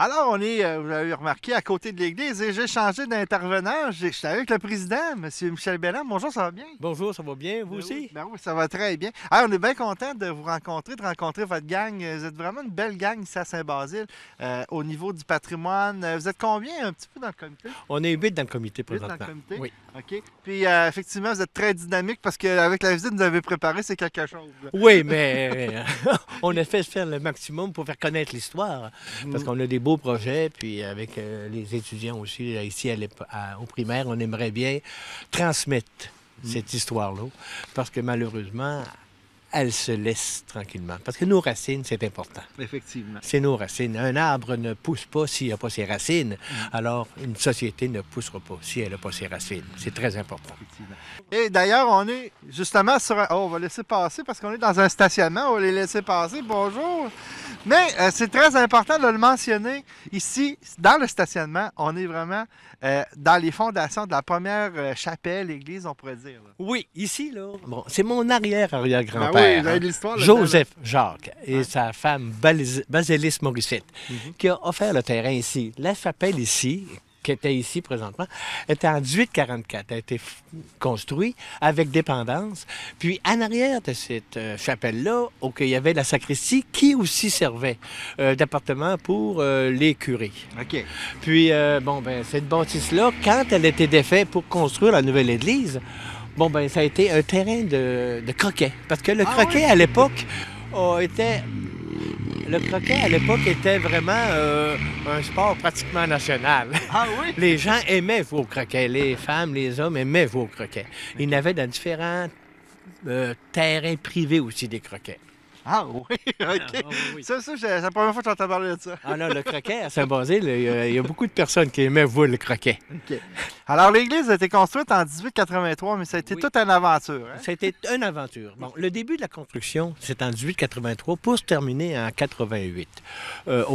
Alors, on est, vous avez remarqué, à côté de l'église et j'ai changé d'intervenant. J'étais avec le président, M. Michel Belland. Bonjour, ça va bien? Bonjour, ça va bien, vous Ben oui, aussi? ben oui, ça va très bien. Ah, on est bien content de vous rencontrer, de rencontrer votre gang. Vous êtes vraiment une belle gang ici à Saint-Basile. Au niveau du patrimoine, vous êtes combien un petit peu dans le comité? On est 8 dans le comité 8 dans le présentement. comité? Oui. OK. Puis, effectivement, vous êtes très dynamique parce qu'avec la visite que vous avez préparée, c'est quelque chose, là. Oui, mais on a fait faire le maximum pour faire connaître l'histoire. Parce qu'on a des beaux projets, puis avec les étudiants aussi, là, ici au primaire, on aimerait bien transmettre cette histoire-là. Parce que malheureusement, elle se laisse tranquillement. Parce que nos racines, c'est important. Effectivement. C'est nos racines. Un arbre ne pousse pas s'il n'a pas ses racines. Alors, une société ne poussera pas si elle n'a pas ses racines. C'est très important. Effectivement. Et d'ailleurs, on est justement sur un... Oh, on va laisser passer parce qu'on est dans un stationnement. On va les laisser passer. Bonjour. Mais c'est très important de le mentionner. Ici, dans le stationnement, on est vraiment dans les fondations de la première chapelle, église, on pourrait dire, là. Oui, ici, là, bon, c'est mon arrière-arrière-grand-père, Ben oui, vous avez de l'histoire là-dedans, Joseph Jacques, et sa femme Basilis Morissette, qui a offert le terrain ici. La chapelle ici, qui était ici présentement, était en 1844. Elle a été construite avec dépendance. Puis, en arrière de cette chapelle-là, il y avait la sacristie qui aussi servait d'appartement pour les curés. OK. Puis, cette bâtisse-là, quand elle a été défaite pour construire la nouvelle église, ça a été un terrain de croquet. Parce que le croquet, à l'époque, était... Le croquet, à l'époque, était vraiment un sport pratiquement national. Ah oui? Les gens aimaient jouer au croquet. Les femmes, les hommes aimaient jouer au croquet. Il y en avait dans différents terrains privés aussi des croquets. Ah oui, OK. Oui. Ça, c'est la première fois que j'entends parler de ça. Ah non, le croquet, à Saint-Basile, il y a beaucoup de personnes qui aimaient jouer le croquet. OK. Alors, l'église a été construite en 1883, mais ça a été toute une aventure, hein? C'était une aventure. Bon, le début de la construction, c'est en 1883 pour se terminer en 88.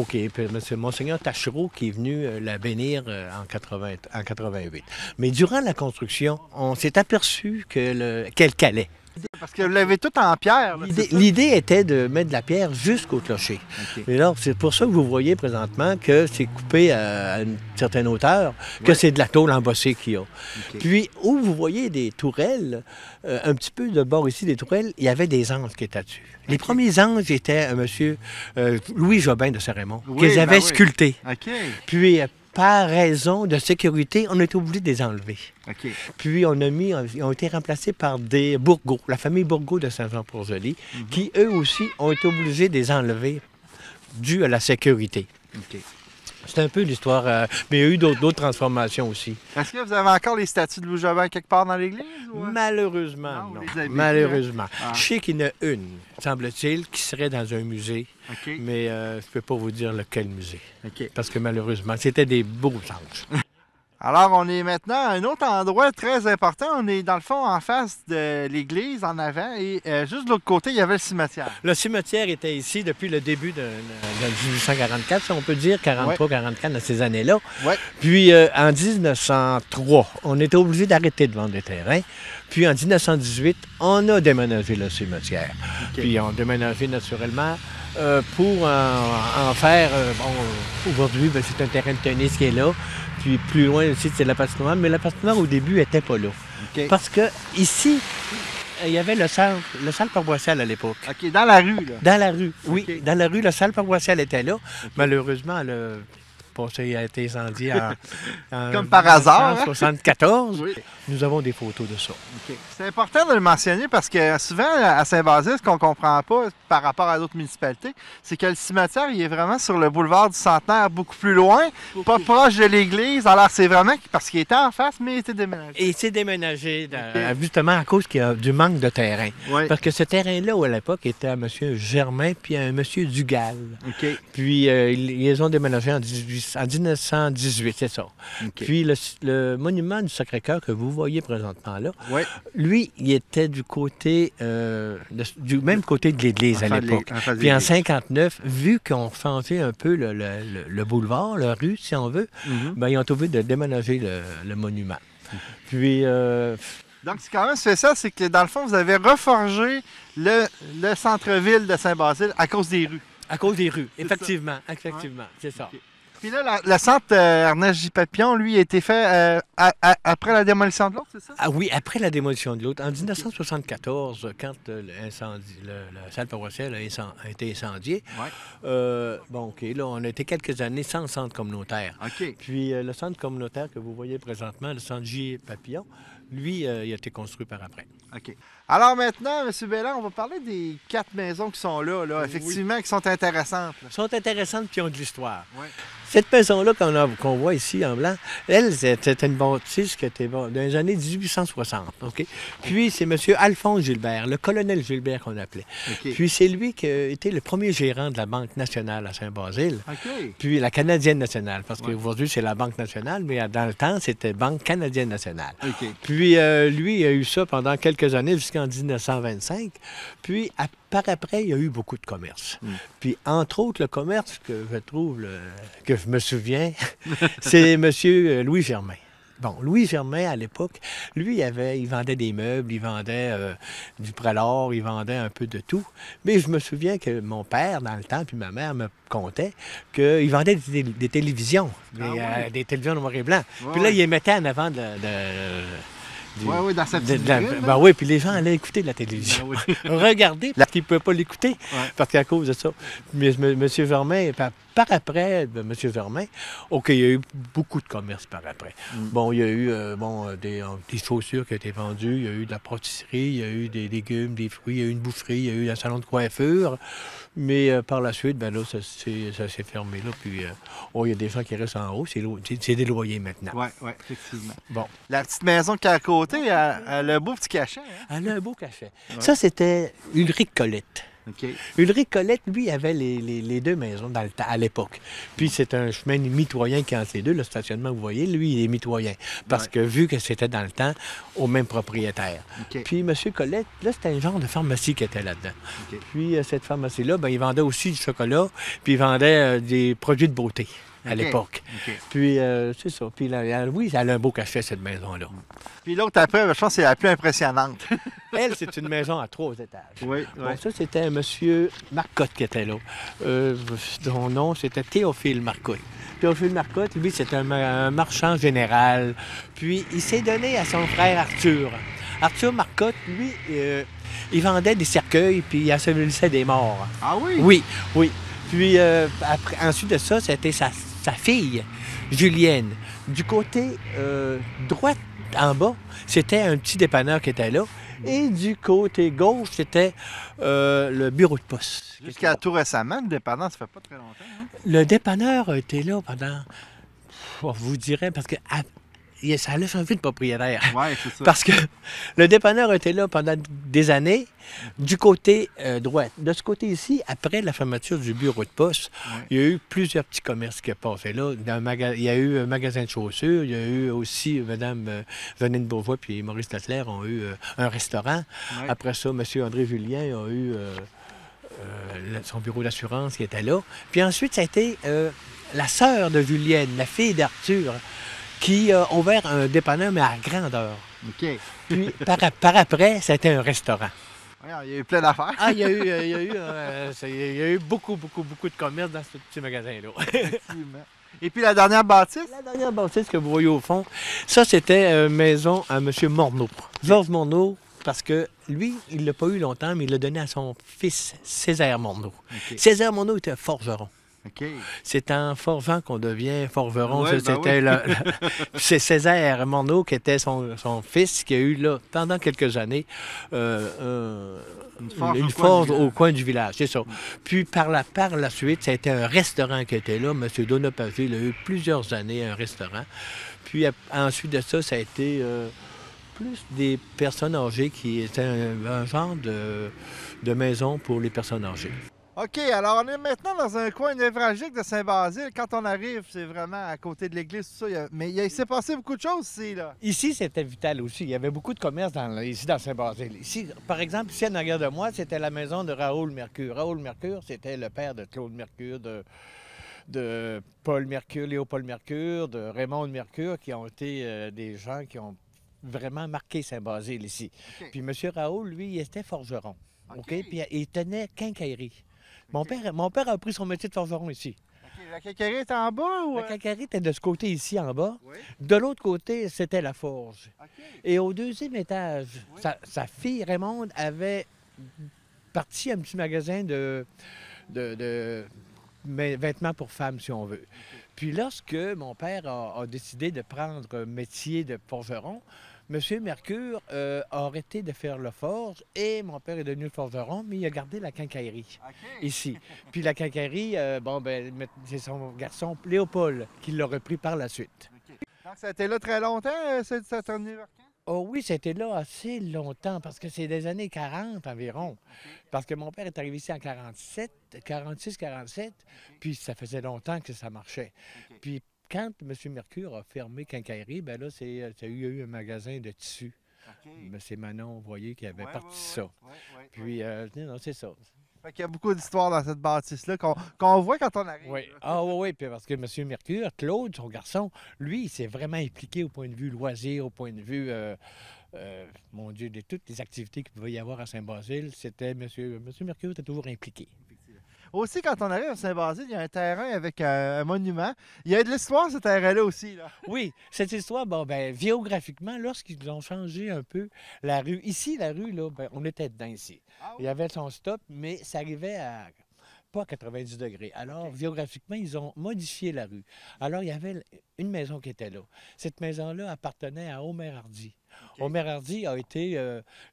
Puis c'est Monseigneur Tachereau qui est venu la bénir en 88. Mais durant la construction, on s'est aperçu qu'elle calait. Parce que vous l'avez tout en pierre, là, c'est ça? L'idée était de mettre de la pierre jusqu'au clocher. OK. Et là, c'est pour ça que vous voyez présentement que c'est coupé à une certaine hauteur, que c'est de la tôle embossée qu'il y a. OK. Puis, où vous voyez des tourelles, un petit peu de bord ici, des tourelles, il y avait des anges qui étaient dessus. Les premiers anges étaient un monsieur Louis Jobin de Saint-Raymond, Oui, qu'ils avaient ben oui. sculptés. OK. Puis, par raison de sécurité, on était obligé de les enlever. OK. Puis, ils ont été remplacés par des Bourgault, la famille Bourgault de Saint-Jean-Port-Joli, qui, eux aussi, ont été obligés de les enlever dû à la sécurité. OK. C'est un peu l'histoire, mais il y a eu d'autres transformations aussi. Est-ce que vous avez encore les statues de Louis Jobin quelque part dans l'église? Ou... Malheureusement, Non, vous non. les avez Malheureusement. Ah. Je sais qu'il y en a une, semble-t-il, qui serait dans un musée, OK. mais je ne peux pas vous dire lequel musée. OK. Parce que malheureusement, c'était des beaux anges. Alors, on est maintenant à un autre endroit très important. On est, dans le fond, en face de l'église, en avant, et juste de l'autre côté, il y avait le cimetière. Le cimetière était ici depuis le début de 1844, si on peut dire, 43-44, dans ces années-là. Ouais. Puis, en 1903, on était obligé d'arrêter de vendre des terrains. Puis, en 1918, on a déménagé le cimetière. OK. Puis, on a déménagé naturellement pour en faire... aujourd'hui, c'est un terrain de tennis qui est là. Puis, plus loin aussi, c'est la patinoire. Mais la patinoire, au début, n'était pas là. OK. Parce que ici, il y avait le salle paroissiale à l'époque. OK, dans la rue, là. Dans la rue, oui. OK. Dans la rue, la salle paroissiale était là. Malheureusement, elle a été incendiée en Comme par hasard, hein? 1974. Oui. Nous avons des photos de ça. OK. C'est important de le mentionner parce que souvent, à Saint-Basile, ce qu'on ne comprend pas par rapport à d'autres municipalités, c'est que le cimetière, il est vraiment sur le boulevard du Centenaire, beaucoup plus loin, pas proche de l'église. Alors, c'est vraiment parce qu'il était en face, mais il était déménagé. Et c'est déménagé justement à cause qu'il y a du manque de terrain. Oui. Parce que ce terrain-là, à l'époque, était à M. Germain puis à un M. Dugal. OK. Puis ils les ont déménagé en 1918, c'est ça. OK. Puis le monument du Sacré-Cœur que vous voyez présentement là, Oui. lui, il était du côté, du même côté de l'église à l'époque. Puis en 59, vu qu'on changeait un peu le boulevard, la rue, si on veut, ils ont trouvé de déménager le monument. Puis... Donc, c'est quand même spécial, c'est que dans le fond, vous avez reforgé le centre-ville de Saint-Basile à cause des rues. à cause des rues, C'est effectivement, ça. c'est ça. OK. Puis là, le centre Ernest J. Papillon, lui, a été fait après la démolition de l'autre, c'est ça? Ah oui, après la démolition de l'autre, en 1974, quand l'incendie, la salle paroissiale a été incendiée, bon, OK, là, on a été quelques années sans centre communautaire. OK. Puis le centre communautaire que vous voyez présentement, le centre J. Papillon, lui, il a été construit par après. OK. Alors maintenant, M. Belland, on va parler des 4 maisons qui sont là, effectivement, qui sont intéressantes. Elles sont intéressantes puis ont de l'histoire. Oui. Cette maison-là qu'on voit ici en blanc, elle, c'était une bâtisse qui était dans les années 1860. OK? Puis c'est M. Alphonse Gilbert, le colonel Gilbert qu'on appelait. OK. Puis c'est lui qui a été le premier gérant de la Banque nationale à Saint-Basile. OK. Puis la Canadienne nationale, parce qu'aujourd'hui c'est la Banque nationale, mais dans le temps c'était Banque canadienne nationale. OK. Puis lui, il a eu ça pendant quelques années jusqu'en 1925. Puis par après, il y a eu beaucoup de commerce. Puis, entre autres, le commerce que je trouve, que je me souviens, c'est M. Louis Germain. Bon, Louis Germain, à l'époque, lui, il vendait des meubles, il vendait du prélord, il vendait un peu de tout. Mais je me souviens que mon père, dans le temps, puis ma mère me contait qu'il vendait des télévisions, des télévisions noir et blanc. Puis là, il les mettait en avant Oui, dans sa petite ben oui, puis les gens allaient écouter la télévision. Ben oui. Regarder, parce qu'ils ne pouvaient pas l'écouter, parce qu'à cause de ça. Mais M. Germain, par après, M. Germain, OK, il y a eu beaucoup de commerce par après. Bon, il y a eu des chaussures qui ont été vendues, il y a eu de la pâtisserie, il y a eu des légumes, des fruits, il y a eu une boufferie, il y a eu un salon de coiffure. Mais par la suite, ben là, ça s'est fermé là. Puis, il y a des gens qui restent en haut. C'est des loyers maintenant. Oui, effectivement. Bon. La petite maison qui est à côté, elle a un beau petit cachet. Hein? Elle a un beau cachet. Ouais. Ça, c'était Ulrich Colette. OK. Ulrich Colette, lui, avait les deux maisons à l'époque. Puis c'est un chemin mitoyen qui est entre les deux. Le stationnement, vous voyez, lui, il est mitoyen. Parce que vu que c'était dans le temps, au même propriétaire. OK. Puis M. Colette, là, c'était un genre de pharmacie qui était là-dedans. OK. Puis cette pharmacie-là, ben, il vendait aussi du chocolat, puis il vendait des produits de beauté à l'époque. OK. Puis c'est ça. Puis là, oui, elle a un beau cachet, cette maison-là. Puis l'autre après, je pense que c'est la plus impressionnante. Elle, c'est une maison à 3 étages. Oui, Bon, ça, c'était M. Marcotte qui était là. Son nom, c'était Théophile Marcotte. Théophile Marcotte, lui, c'était un marchand général. Puis, il s'est donné à son frère Arthur. Arthur Marcotte, lui, il vendait des cercueils, puis il assevelissait des morts. Ah oui? Oui, oui. Puis, ensuite de ça, c'était sa fille, Julienne. Du côté droit, en bas, c'était un petit dépanneur qui était là. Et du côté gauche, c'était le bureau de poste. Jusqu'à tout récemment, le dépanneur, ça fait pas très longtemps. Hein? Le dépanneur a été là pendant, je vous dirais, parce que ça allait changer de propriétaire. Oui, c'est ça. Parce que le dépanneur était là pendant des années, du côté droit. De ce côté ici, après la fermeture du bureau de poste, il y a eu plusieurs petits commerces qui passaient là. Il y a eu un magasin de chaussures, il y a eu aussi Mme Janine Bourgeois puis Maurice Latler ont eu un restaurant. Ouais. Après ça, M. André Julien a eu son bureau d'assurance qui était là. Puis ensuite, ça a été la sœur de Julienne, la fille d'Arthur, qui a ouvert un dépanneur, mais à grandeur. OK. Puis, par après, c'était un restaurant. Ouais, il y a eu plein d'affaires. Ah, il y a eu beaucoup de commerce dans ce petit magasin-là. Effectivement. Et puis la dernière bâtisse? La dernière bâtisse que vous voyez au fond, ça, c'était maison à M. Morneau. Georges Morneau, parce que lui, il ne l'a pas eu longtemps, mais il l'a donné à son fils, Césaire Morneau. OK. Césaire Morneau était forgeron. OK. C'est en forgeant qu'on devient forgeron. Ouais, Ça, c'était c'est Césaire Morneau qui était son fils qui a eu là, pendant quelques années une forge au coin du village. C'est ça. Puis par la suite, ça a été un restaurant qui était là. M. Donapagé, il a eu plusieurs années un restaurant. Puis ensuite de ça, ça a été plus des personnes âgées qui étaient un genre de maison pour les personnes âgées. OK, alors on est maintenant dans un coin névralgique de Saint-Basile. Quand on arrive, c'est vraiment à côté de l'église, tout ça. Mais il s'est passé beaucoup de choses ici, là. Ici, c'était vital aussi. Il y avait beaucoup de commerce ici dans Saint-Basile. Ici, par exemple, ici en arrière de moi, c'était la maison de Raoul Mercure. Raoul Mercure, c'était le père de Claude Mercure, de Paul Mercure, Léopold Mercure, de Raymond Mercure, qui ont été des gens qui ont vraiment marqué Saint-Basile ici. Okay. Puis M. Raoul, lui, il était forgeron. OK? Puis il tenait quincaillerie. Mon père a pris son métier de forgeron ici. Okay. La quincaillerie est en bas ou... La quincaillerie était de ce côté ici en bas. Oui. De l'autre côté, c'était la forge. OK. Et au deuxième étage, Oui. sa fille Raymonde avait parti un petit magasin de vêtements pour femmes, si on veut. Puis lorsque mon père a décidé de prendre un métier de forgeron, M. Mercure a arrêté de faire le forge et mon père est devenu forgeron, mais il a gardé la quincaillerie OK. ici. Puis la quincaillerie, c'est son garçon Léopold qui l'a repris par la suite. OK. Donc, ça a été là très longtemps, cette univers quand? Oh oui, c'était là assez longtemps, parce que c'est des années 40 environ. Parce que mon père est arrivé ici en 46, 47, puis ça faisait longtemps que ça marchait. OK. Puis quand M. Mercure a fermé Quincaillerie, ben là, il y a eu un magasin de tissus. OK. C'est Manon, vous voyez, qui avait Ouais, parti ouais, ça. ouais, ouais, Puis, non, c'est ça. Fait qu'il y a beaucoup d'histoires dans cette bâtisse-là qu'on voit quand on arrive. Oui. là. Ah oui, puis parce que M. Mercure, Claude, son garçon, lui, il s'est vraiment impliqué au point de vue loisir, au point de vue, mon Dieu, de toutes les activités qu'il pouvait y avoir à Saint-Basile. C'était M. Mercure était toujours impliqué. Aussi, quand on arrive à Saint-Basile, il y a un terrain avec un monument. Il y a de l'histoire, ce terrain-là aussi. Là. Oui, cette histoire, géographiquement, lorsqu'ils ont changé un peu la rue, ici, la rue, là, on était dedans ici. Ah Il y avait son stop, mais ça arrivait à pas à 90 degrés. Alors, géographiquement, ils ont modifié la rue. Alors, il y avait une maison qui était là. Cette maison-là appartenait à Omer Hardy. OK. Omer Hardy a été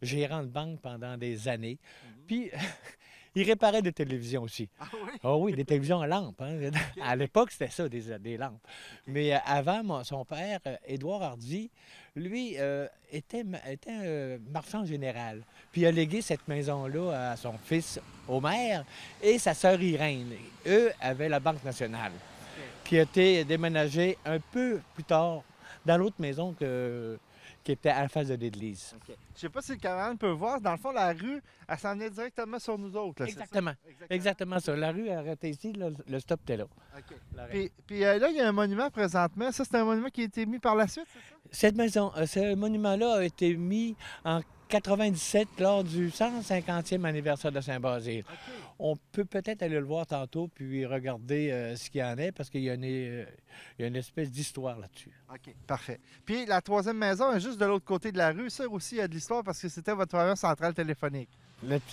gérant de banque pendant des années. Puis, il réparait des télévisions aussi. Ah oui? Ah oui, des télévisions à lampe. Hein. À l'époque, c'était ça, des lampes. Mais avant, son père, Édouard Hardy, lui, était marchand général. Puis il a légué cette maison-là à son fils Omer et sa sœur Irène. Eux avaient la Banque nationale, qui a été déménagée un peu plus tard dans l'autre maison qui était à la face de l'église. OK. Je sais pas si le caméraman peut voir. Dans le fond, la rue, elle s'en venait directement sur nous autres. Là, c'est ça? Exactement. Exactement ça. La rue arrêtait ici, là, le stop était là. OK. L'arrêt. Puis là, il y a un monument présentement. Ça, c'est un monument qui a été mis par la suite, c'est ça? Cette maison, ce monument-là a été mis en 97 lors du 150e anniversaire de Saint-Basile. OK. On peut peut-être aller le voir tantôt puis regarder ce qu'il y en est parce qu'il y a une espèce d'histoire là-dessus. OK, parfait. Puis la troisième maison est juste de l'autre côté de la rue. Ça aussi, il y a de l'histoire parce que c'était votre première centrale téléphonique.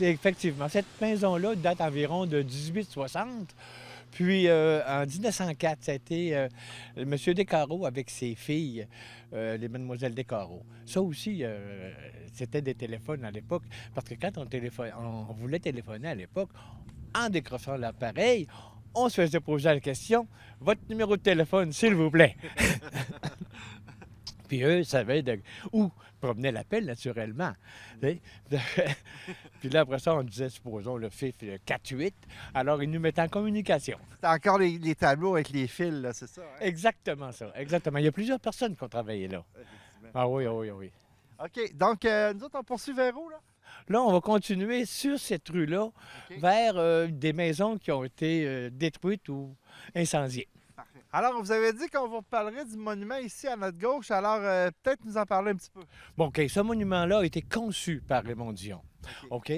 Effectivement, cette maison-là date environ de 1860. Puis en 1904, ça a été M. Descarreaux avec ses filles, les Mademoiselles Descarreaux. Ça aussi, c'était des téléphones à l'époque, parce que quand on voulait téléphoner à l'époque, en décrochant l'appareil, on se faisait poser la question « Votre numéro de téléphone, s'il vous plaît. » Puis eux savaient où provenait l'appel, naturellement. Puis là, après ça, on disait, supposons, le FIF 4-8. Alors, ils nous mettaient en communication. C'est encore les tableaux avec les fils, là, c'est ça? Hein? Exactement ça, exactement. Il y a plusieurs personnes qui ont travaillé là. Effectivement. Ah oui, oui, oui. OK, donc nous autres, on poursuit vers où, là? Là, on va continuer sur cette rue-là OK. vers des maisons qui ont été détruites ou incendiées. Parfait. Alors, vous avez dit qu'on vous parlerait du monument ici à notre gauche. Alors, peut-être nous en parler un petit peu. Bon, OK, ce monument-là a été conçu par Raymond Dion. OK?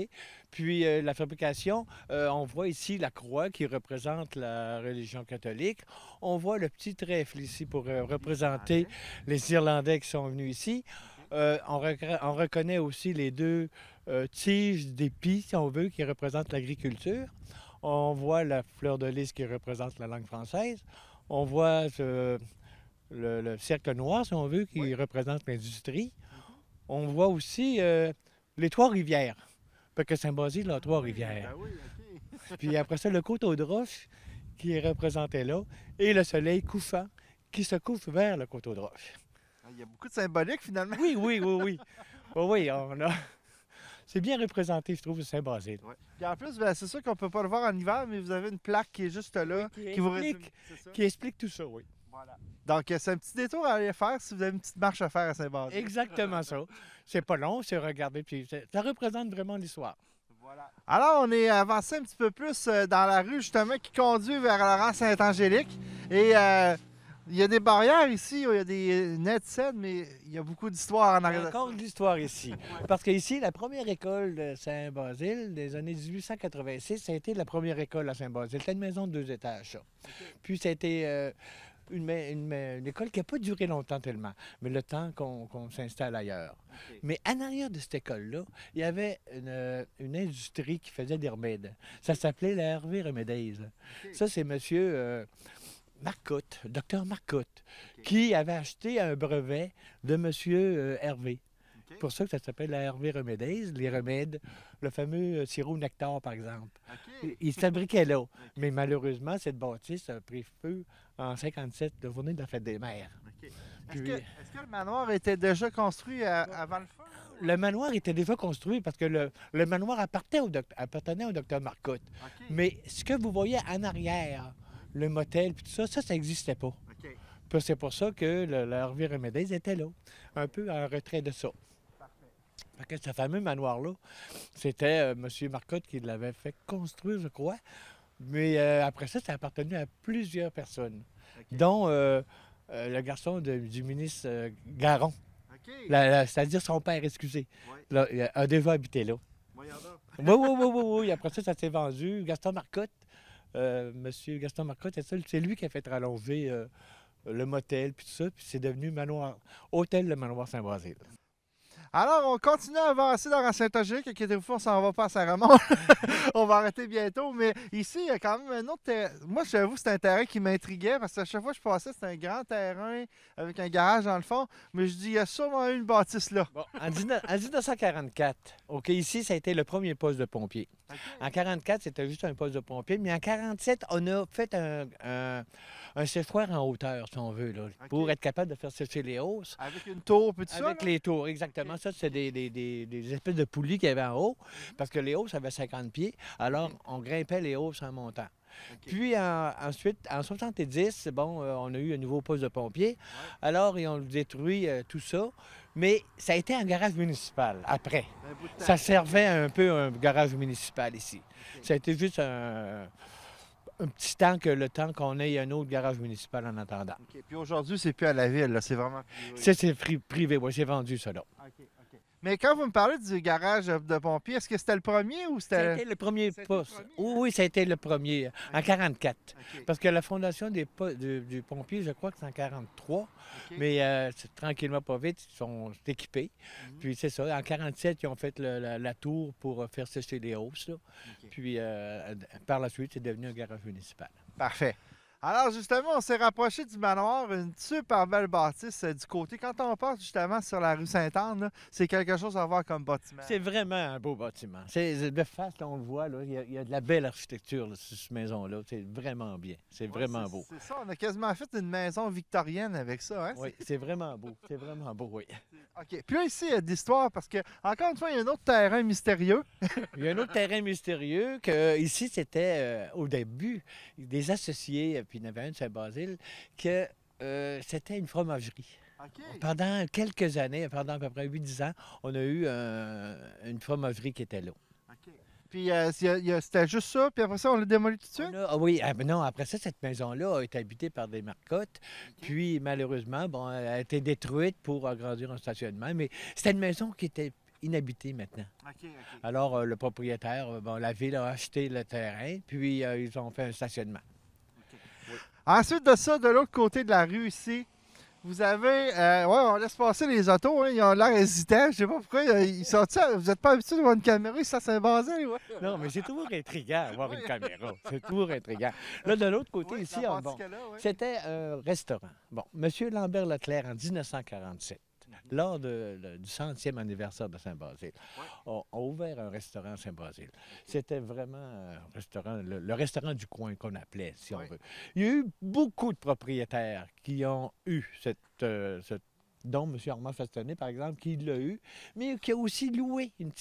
Puis la fabrication, on voit ici la croix qui représente la religion catholique. On voit le petit trèfle ici pour représenter les Irlandais qui sont venus ici. On reconnaît aussi les deux tiges d'épi, si on veut, qui représentent l'agriculture. On voit la fleur de lys qui représente la langue française. On voit le cercle noir, si on veut, qui représente l'industrie. On voit aussi les Trois-Rivières. Parce que Saint-Basile a Trois-Rivières. Ben oui, OK. Puis après ça, le coteau de roche qui est représenté là. Et le soleil couchant qui se couche vers le coteau de roche. Il y a beaucoup de symbolique, finalement. Oui, oui, oui, oui. Oui, on a... C'est bien représenté, je trouve, Saint-Basile. Ouais. Puis en plus, ben, c'est sûr qu'on ne peut pas le voir en hiver, mais vous avez une plaque qui est juste là, qui vous explique. résume. C'est ça? Qui explique tout ça, oui. Voilà. Donc, c'est un petit détour à aller faire si vous avez une petite marche à faire à Saint-Basile. Exactement ça. C'est pas long, c'est regarder, puis ça représente vraiment l'histoire. Voilà. Alors, on est avancé un petit peu plus dans la rue, justement, qui conduit vers le rang Saint-Angélique. Et Il y a des barrières ici, il y a des nets scènes, mais il y a beaucoup d'histoires en Il y arrière a de encore ça. de l'histoire ici. Parce qu'ici, la première école de Saint-Basile, des années 1886, ça a été la première école à Saint-Basile. C'était une maison de 2 étages, ça. Puis ça a été une école qui n'a pas duré longtemps tellement, mais le temps qu'on s'installe ailleurs. Mais en arrière de cette école-là, il y avait une industrie qui faisait des remèdes. Ça s'appelait la Hervé Remedies. Ça, c'est monsieur Marcotte, docteur Marcotte, qui avait acheté un brevet de monsieur Hervé. C'est pour ça que ça s'appelle la Hervé Remedies, les remèdes, le fameux sirop nectar, par exemple. Il se fabriquait là. Mais malheureusement, cette bâtisse a pris feu en 57, la journée de la fête des mères. Est-ce que le manoir était déjà construit avant le feu? Le manoir était déjà construit parce que le manoir appartenait au docteur Marcotte. Mais ce que vous voyez en arrière, le motel, puis tout ça, ça n'existait pas. Puis c'est pour ça que la Hervé Remedies était là, un peu en retrait de ça. Fait que ce fameux manoir-là, c'était M. Marcotte qui l'avait fait construire, je crois. Mais après ça, ça a appartenu à plusieurs personnes, dont le garçon du ministre Garon, c'est-à-dire son père, excusez, là, il a déjà habité là. Oui. Après ça s'est vendu. Gaston Marcotte, Monsieur Gaston Marcotte, c'est lui qui a fait rallonger le motel, puis tout ça, puis c'est devenu manoir, hôtel le manoir Saint-Basile. Alors, on continue à avancer dans Saint-Augique. Inquiétez-vous, on s'en va pas à Saint-Ramon. On va arrêter bientôt. Mais ici, il y a quand même un autre terrain. Moi, j'avoue, c'est un terrain qui m'intriguait parce qu'à chaque fois que je passais, c'était un grand terrain avec un garage dans le fond. Mais je dis, il y a sûrement eu une bâtisse là. Bon, en 1944, OK, ici, ça a été le premier poste de pompier. En 1944, c'était juste un poste de pompier. Mais en 1947, on a fait un séchoir en hauteur, si on veut, là, pour être capable de faire sécher les hausses. Avec une tour, puis tout ça? Avec les tours, exactement. Ça, c'est des espèces de poulies qu'il y avait en haut, parce que les hausses avaient 50 pieds. Alors, on grimpait les hausses en montant. Puis ensuite, en 70, bon, on a eu un nouveau poste de pompier. Alors, ils ont détruit tout ça. Mais ça a été un garage municipal après. Ça servait un peu un garage municipal ici. Ça a été juste un petit temps le temps qu'on ait un autre garage municipal en attendant. Puis aujourd'hui, c'est plus à la ville, c'est vraiment privé. C'est privé, oui, j'ai vendu ça là. Mais quand vous me parlez du garage de pompiers, est-ce que c'était le premier ou c'était... Ça a été le premier poste. Oui, ça a été le premier, en 1944. Parce que la fondation du pompier, je crois que c'est en 1943. Mais tranquillement, pas vite, ils sont équipés. Puis c'est ça, en 1947, ils ont fait la tour pour faire sécher les hausses. Puis par la suite, c'est devenu un garage municipal. Parfait. Alors, justement, on s'est rapproché du manoir, une super belle bâtisse du côté. Quand on passe justement sur la rue Sainte-Anne, c'est quelque chose à voir comme bâtiment. C'est vraiment un beau bâtiment. De face, là, on le voit, là, il y a de la belle architecture là, sur cette maison-là. C'est vraiment bien. C'est vraiment beau. C'est ça, on a quasiment fait une maison victorienne avec ça. Hein? Oui, c'est vraiment beau. C'est vraiment beau, oui. OK. Puis là, ici, il y a de l'histoire parce que, encore une fois, il y a un autre terrain mystérieux. Il y a un autre terrain mystérieux que ici, c'était au début des associés, puis il y en avait un de Saint-Basile, que c'était une fromagerie. Pendant quelques années, pendant à peu près 8-10 ans, on a eu une fromagerie qui était là. Puis c'était juste ça, puis après ça, on l'a démoli tout de suite? Oui, non, après ça, cette maison-là a été habitée par des Marcottes. Puis, malheureusement, bon, elle a été détruite pour agrandir un stationnement. Mais c'était une maison qui était inhabitée maintenant. Alors, le propriétaire, bon, la ville a acheté le terrain, puis ils ont fait un stationnement. Ensuite de ça, de l'autre côté de la rue ici, vous avez... on laisse passer les autos, hein, ils ont l'air hésitants. Je sais pas pourquoi. Ils sont vous n'êtes pas habitué de voir une caméra ici à Saint-Basile? Ouais. Non, mais c'est toujours intriguant d'avoir une caméra. C'est toujours intriguant. Là, de l'autre côté, ici, c'était un restaurant. Bon, M. Lambert Leclerc, en 1947, lors du 100e anniversaire de Saint-Basile, a ouvert un restaurant à Saint-Basile. C'était vraiment un restaurant, le restaurant du coin qu'on appelait, si on veut. Il y a eu beaucoup de propriétaires qui ont eu dont M. Armand Fastonnet, par exemple, qui l'a eu, mais qui a aussi loué une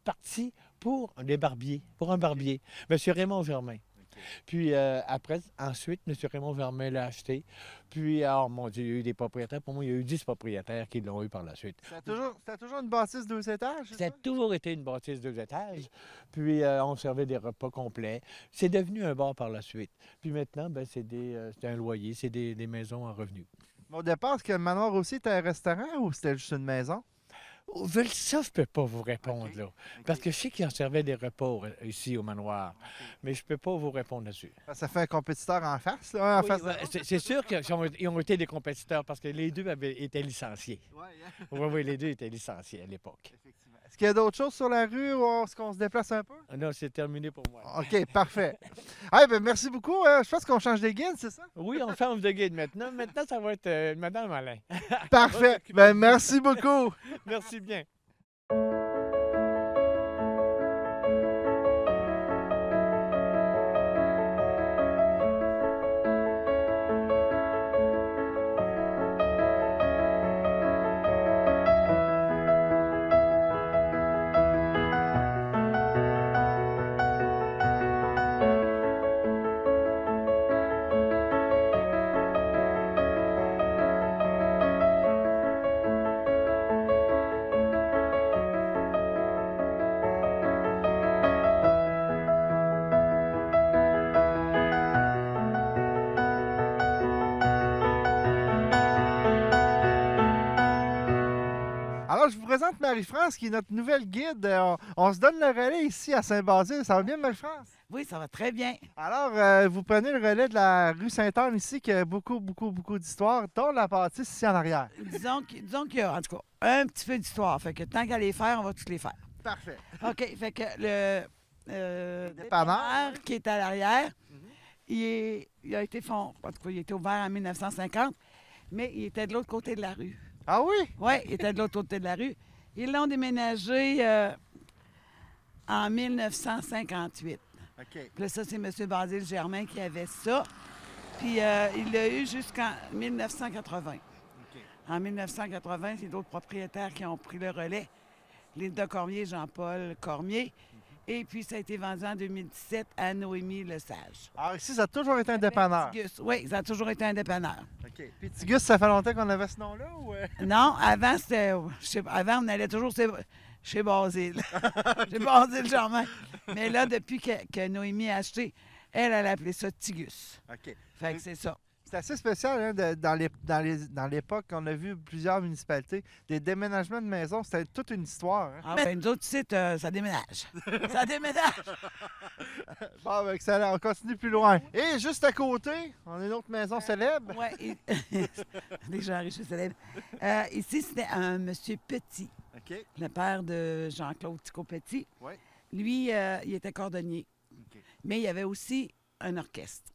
partie pour des barbiers, pour un barbier, M. Raymond Germain. Puis après, ensuite, M. Raymond Vermette l'a acheté. Puis, alors, mon Dieu, il y a eu des propriétaires. Pour moi, il y a eu 10 propriétaires qui l'ont eu par la suite. C'était toujours une bâtisse 2 étages, c'est Ça a ça? toujours été une bâtisse 2 étages. Puis, on servait des repas complets. C'est devenu un bar par la suite. Puis maintenant, ben, c'est un loyer, c'est des maisons en revenus. Au départ, est-ce que le manoir aussi était un restaurant ou c'était juste une maison? Ça, je ne peux pas vous répondre, OK. là. Parce que je sais qu'ils en servaient des repas ici au manoir. Mais je ne peux pas vous répondre là-dessus. Ça fait un compétiteur en face, là, en Oui, face de ouais, c'est sûr qu'ils ont été des compétiteurs parce que les deux avaient été licenciés. Ouais, hein? Oui, oui, les deux étaient licenciés à l'époque. Effectivement. Est-ce qu'il y a d'autres choses sur la rue ou est-ce qu'on se déplace un peu? Non, c'est terminé pour moi. OK, parfait. Ah, ben merci beaucoup. Je pense qu'on change des guides, c'est ça? Oui, on change de guide maintenant. Maintenant, ça va être Madame Alain. Parfait. Ben merci beaucoup. Merci bien. Alors, je vous présente Marie-France, qui est notre nouvelle guide. On se donne le relais ici à Saint-Basile. Ça va bien, Marie-France? Oui, ça va très bien. Alors, vous prenez le relais de la rue Sainte-Anne ici, qui a beaucoup d'histoires, dont la bâtisse ici en arrière. Disons qu'il y a, en tout cas, un petit peu d'histoire. Fait que tant qu'à les faire, on va tous les faire. Parfait. OK. Fait que le dépanneur, qui est à l'arrière, il a été en tout cas, il a été ouvert en 1950, mais il était de l'autre côté de la rue. Ah oui? Oui, il était de l'autre côté de la rue. Ils l'ont déménagé en 1958. OK. Puis là, ça, c'est M. Basile Germain qui avait ça. Puis il l'a eu jusqu'en 1980. OK. En 1980, c'est d'autres propriétaires qui ont pris le relais. Linda Cormier, Jean-Paul Cormier. Et puis, ça a été vendu en 2017 à Noémie Lesage. Alors ici, ça a toujours été un dépanneur. Tigus. Oui, ça a toujours été un dépanneur. OK. Puis Tigus, ça fait longtemps qu'on avait ce nom-là ou... Non, avant, c'était. Avant, on allait toujours chez Basile. Chez Basile Germain. Mais là, depuis que Noémie a acheté, elle a appelé ça Tigus. OK. Fait que c'est ça. C'est assez spécial, hein, dans l'époque, on a vu plusieurs municipalités, des déménagements de maisons, c'était toute une histoire. Hein? Ah, ben, nous autres, ici, ça déménage. Ça déménage. Bon, ben, excellent, on continue plus loin. Et juste à côté, on a une autre maison célèbre. Oui, des gens riches et célèbres. Ici, c'était un monsieur Petit, OK. le père de Jean-Claude Ticot-Petit. Oui. Lui, il était cordonnier, OK. mais il y avait aussi un orchestre.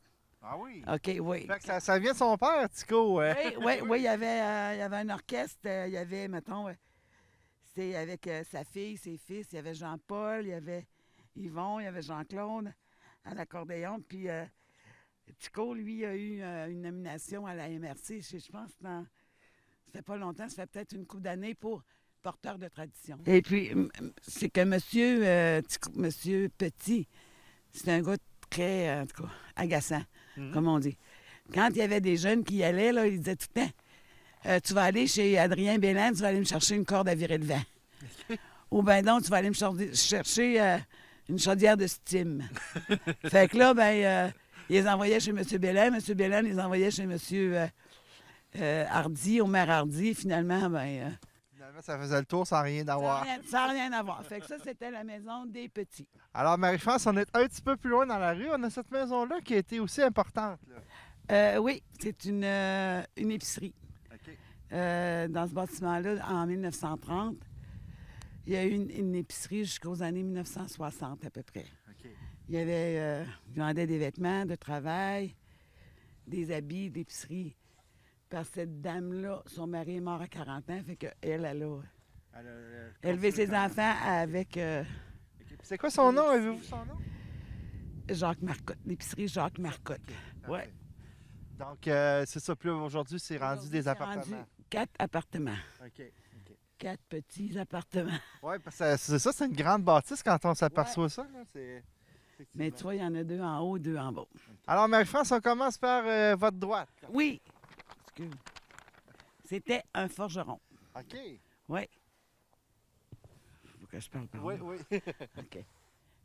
Ah oui. OK, oui. Fait que ça vient de son père, Tico. Oui, il y avait un orchestre. Il y avait, mettons, c'était avec sa fille, ses fils. Il y avait Jean-Paul, il y avait Yvon, il y avait Jean-Claude à l'accordéon. Puis Tico, lui, a eu une nomination à la MRC. Je pense que c'était pas longtemps, ça fait peut-être une couple d'années pour porteur de tradition. Et puis, c'est que monsieur Petit, c'est un gars très, en tout cas, agaçant, comme on dit. Quand il y avait des jeunes qui y allaient, là, il disait tout le temps, tu vas aller chez Adrien Bélin, tu vas aller me chercher une corde à virer le vent. Ou bien donc, tu vas aller me chercher une chaudière de steam. Fait que là, ben, ils les envoyaient chez M. Bélin. M. Bélin les envoyait chez M. Hardy, au maire Hardy. Finalement, ben... Finalement, ça faisait le tour sans rien d'avoir. Ça n'a rien à voir. Fait que ça, c'était la maison des petits. Alors, Marie-France, on est un petit peu plus loin dans la rue. On a cette maison-là qui a été aussi importante. Là. Oui, c'est une épicerie. OK. Dans ce bâtiment-là, en 1930, il y a eu une épicerie jusqu'aux années 1960 à peu près. OK. Il y avait, ils vendaient des vêtements de travail, des habits d'épicerie. Parce que cette dame-là, son mari est mort à 40 ans, fait qu'elle, elle a élevé ses enfants avec... OK. C'est quoi son nom? Avez-vous son nom? Jacques Marcotte, l'épicerie Jacques Marcotte. OK, Oui. parfait. Donc, c'est ça. Plus aujourd'hui, c'est rendu des appartements. 4 appartements. OK. OK. 4 petits appartements. Oui, parce que c'est ça, c'est une grande bâtisse quand on s'aperçoit ça. Là. Mais tu vois, il y en a 2 en haut, 2 en bas. Alors, Marie-France, on commence par votre droite. Oui. Excuse. C'était un forgeron. OK. Oui. Faut que je parle par Oui, là. oui. OK.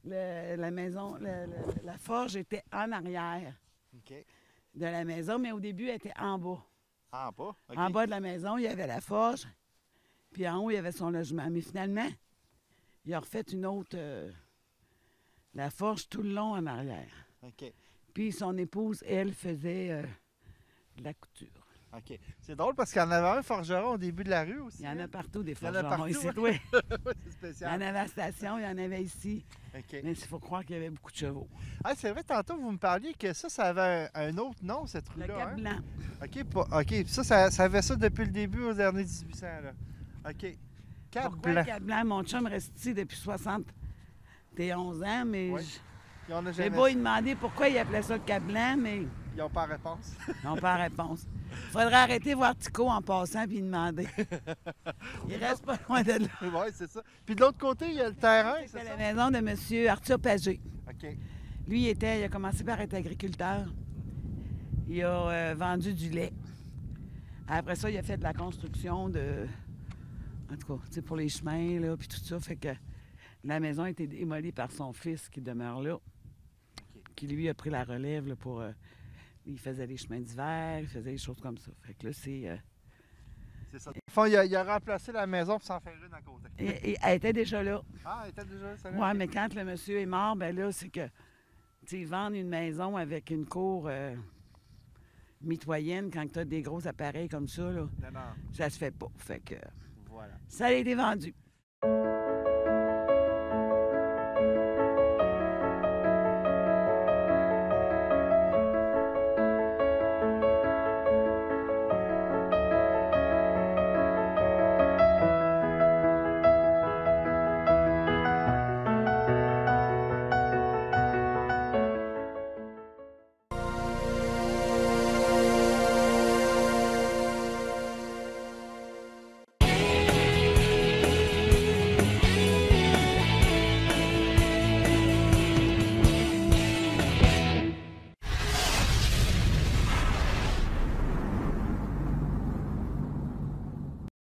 La maison, la forge était en arrière OK. de la maison, mais au début, elle était en bas. En bas. OK. En bas de la maison, il y avait la forge, puis en haut, il y avait son logement. Mais finalement, il a refait une autre, la forge tout le long en arrière. OK. Puis son épouse, elle, faisait de la couture. OK. C'est drôle parce qu'il y en avait un forgeron au début de la rue aussi. Il y en a partout des Il y en a forgerons partout, ici, hein? oui. C'est Il y en spécial. avait à la station, il y en avait ici. OK. Mais il faut croire qu'il y avait beaucoup de chevaux. Ah, c'est vrai, tantôt, vous me parliez que ça avait un autre nom, cette Le rue-là. Cap Hein? Blanc. OK. Ça avait ça depuis le début aux années 1800. Là. OK. Cap Pourquoi Blanc. le Cap Blanc? Mon chum reste ici depuis 71 ans, mais Oui. Puis on a j'ai jamais... beau lui demander pourquoi il appelait ça le Cap Blanc, mais Ils n'ont pas réponse. ils n'ont pas réponse. Il faudrait arrêter voir Tico en passant puis lui demander. Il reste pas loin de là. Oui, c'est ça. Puis de l'autre côté, il y a le terrain, c'est C'était ça? la maison de M. Arthur Pagé. OK. Lui, il a commencé par être agriculteur. Il a vendu du lait. Après ça, il a fait de la construction de... En tout cas, tu sais, pour les chemins, là, puis tout ça. Fait que la maison a été démolie par son fils qui demeure là. Qui, lui, a pris la relève là, pour... il faisait les chemins d'hiver, il faisait des choses comme ça. Fait que là, c'est... C'est ça. Au fond, il a remplacé la maison pour s'en faire une à côté. Et elle était déjà là. Ah, elle était déjà ça. Oui, mais quand le monsieur est mort, ben là, c'est que... Tu sais, ils vendent une maison avec une cour mitoyenne quand tu as des gros appareils comme ça, là. Non, non. Ça se fait pas. Fait que Voilà. ça a été vendu.